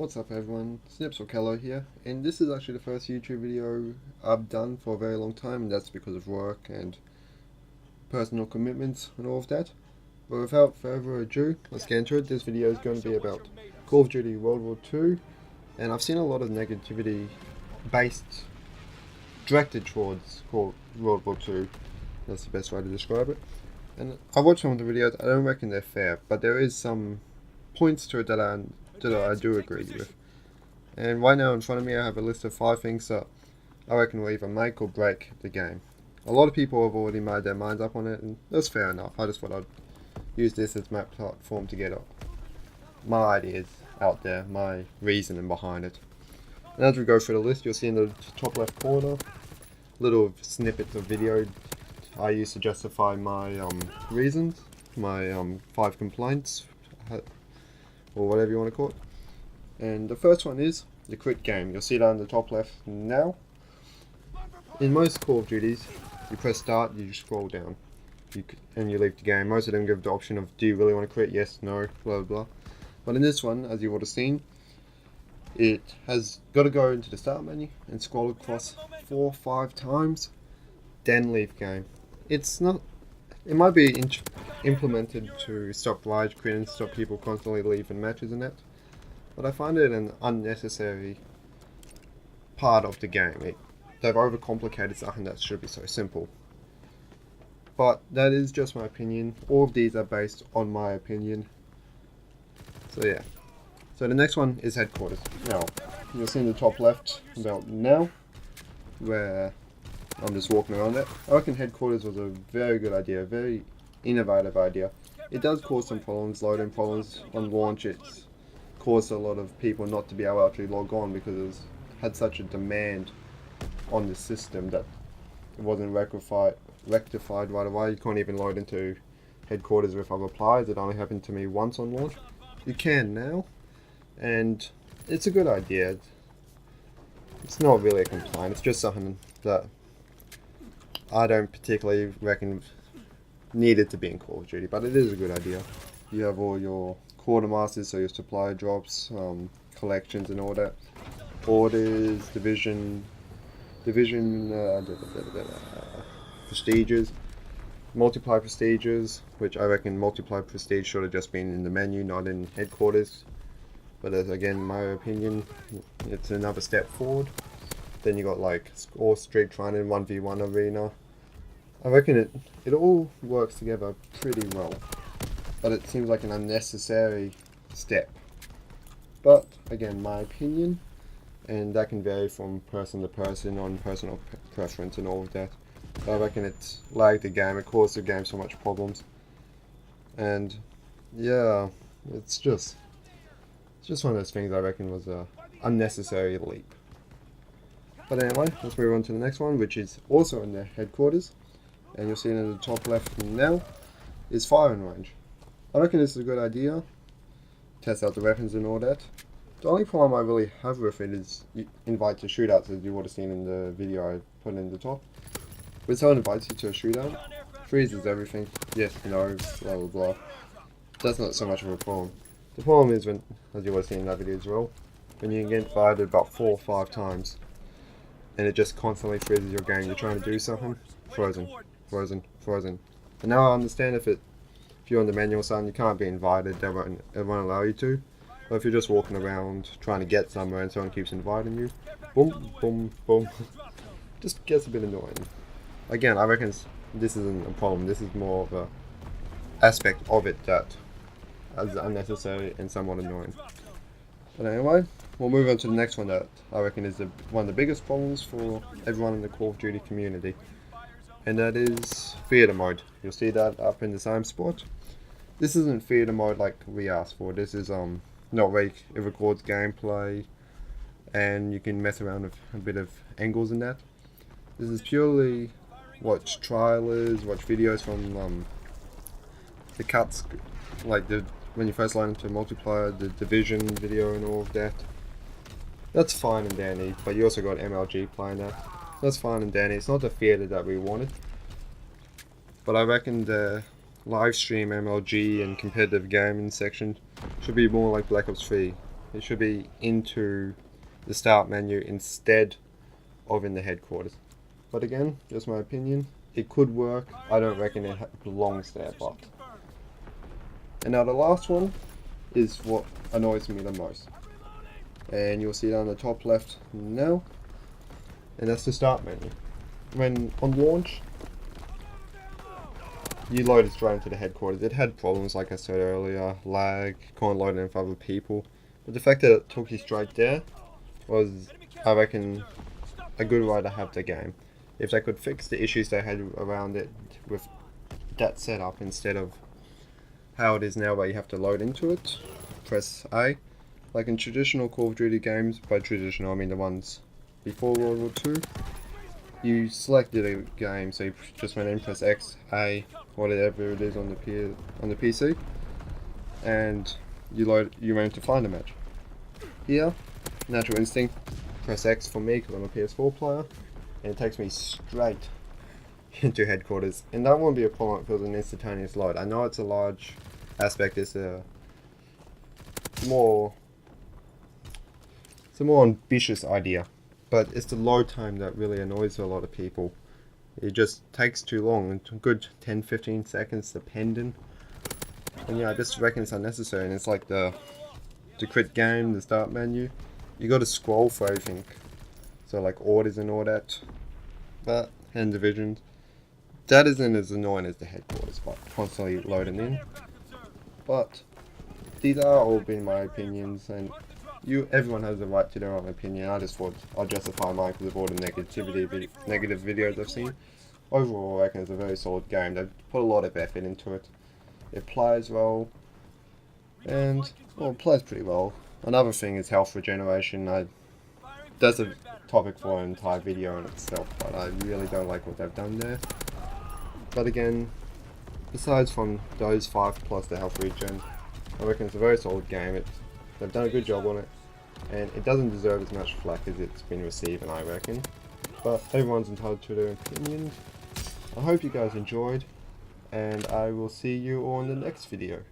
What's up everyone, Snips or Kello here, and this is actually the first YouTube video I've done for a very long time, and that's because of work and personal commitments and all of that. But without further ado, let's get into it. This video is going to be about Call of Duty WW2, and I've seen a lot of negativity directed towards Call World War 2. That's the best way to describe it. And I watched some of the videos. I don't reckon they're fair, but there is some points to it that I do agree with. And right now in front of me I have a list of 5 things that I reckon will either make or break the game. A lot of people have already made their minds up on it, and that's fair enough. I just thought I'd use this as my platform to get my ideas out there, my reasoning behind it. And as we go through the list, you'll see in the top left corner little snippets of video I use to justify my reasons, my 5 complaints, or whatever you want to call it. And the first one is the quit game. You'll see that on the top left now. In most Call of Duties, you press start, you scroll down, and you leave the game. Most of them give the option of, do you really want to quit? Yes, no, blah blah blah. But in this one, as you would have seen, it has got to go into the start menu and scroll across 4 or 5 times, then leave game. It's not. It might be implemented to stop rage quitting, stop people constantly leaving matches and that, but I find it an unnecessary part of the game. They've overcomplicated something that should be so simple. But that is just my opinion. All of these are based on my opinion. So yeah. So the next one is headquarters. Now, you'll see in the top left about now, where I'm just walking around it. I reckon headquarters was a very good idea, a very innovative idea. It does cause some problems, loading problems on launch. It's caused a lot of people not to be able to actually log on because it had such a demand on the system that it wasn't rectified right away. You can't even load into headquarters with other players. It only happened to me once on launch. You can now, and it's a good idea. It's not really a complaint, it's just something that I don't particularly reckon needed to be in Call of Duty, but it is a good idea. You have all your quartermasters, so your supply drops, collections and all that, orders, division, prestiges, multiply prestiges, which I reckon multiply prestige should have just been in the menu, not in headquarters. But as again, my opinion, it's another step forward. Then you got like all street training, 1v1 arena. I reckon it all works together pretty well, but it seems like an unnecessary step. But again, my opinion, and that can vary from person to person on personal preference and all of that. But I reckon it's lagged the game, it caused the game so much problems. And yeah, it's just one of those things I reckon was a unnecessary leap. But anyway, let's move on to the next one, which is also in the headquarters. And you'll see it in the top left now, is firing range. I reckon this is a good idea. Test out the weapons and all that. The only problem I really have with it is invite to shootouts, as you would have seen in the video I put in the top. When someone invites you to a shootout, freezes everything. Yes, no, blah blah blah. That's not so much of a problem. The problem is when, as you would have seen in that video as well, when you get invited about 4 or 5 times, and it just constantly freezes your game. You're trying to do something, frozen. And now I understand if you're on the manual side and you can't be invited, they won't allow you to. But if you're just walking around trying to get somewhere and someone keeps inviting you, boom, boom, boom, just gets a bit annoying. Again, I reckon this isn't a problem. This is more of a aspect of it that is unnecessary and somewhat annoying. But anyway, we'll move on to the next one that I reckon is one of the biggest problems for everyone in the Call of Duty community. And that is theater mode. You'll see that up in the same spot. This isn't theater mode like we asked for. This is not where it records gameplay and you can mess around with a bit of angles and that. This is purely watch trailers, watch videos from the cuts, like when you first line into multiplayer, the division video and all of that. That's fine and dandy, but you also got MLG playing that. That's fine and dandy. It's not the theater that we wanted, but I reckon the live stream MLG and competitive gaming section should be more like Black Ops 3. It should be into the start menu instead of in the headquarters. But again, just my opinion. It could work. I don't reckon it belongs there, but. And now the last one is what annoys me the most. And you'll see it on the top left now. And that's the start menu. When on launch, you load it straight into the headquarters. It had problems, like I said earlier, lag, can't load it in for other people. But the fact that it took you straight there was, I reckon, a good way to have the game. If they could fix the issues they had around it with that setup instead of how it is now where you have to load into it, press A. Like in traditional Call of Duty games, by traditional I mean the ones before World War II, you selected a game, so you just went in, press X, A, whatever it is on the PC, and you went to find a match. Here, Natural Instinct, press X for me because I'm a PS4 player, and it takes me straight into headquarters. And that won't be a problem if it was an instantaneous load. I know it's a large aspect, it's a more ambitious idea, but it's the load time that really annoys a lot of people. It just takes too long, a good 10-15 seconds depending. And yeah, I just reckon it's unnecessary, and it's like the quit game, the start menu. You gotta scroll for everything. So like orders and all that. And divisions. That isn't as annoying as the headquarters, but constantly loading in. But these are all been my opinions, and everyone has the right to their own opinion. I just thought I'll justify mine because of all the negative videos I've seen. Overall, I reckon it's a very solid game. They've put a lot of effort into it. It plays well, and well, it plays pretty well. Another thing is health regeneration. That's a topic for an entire video in itself, but I really don't like what they've done there. But again, besides from those 5 plus the health regen, I reckon it's a very solid game. They've done a good job on it, and it doesn't deserve as much flack as it's been receiving, I reckon. But everyone's entitled to their opinions. I hope you guys enjoyed, and I will see you all in the next video.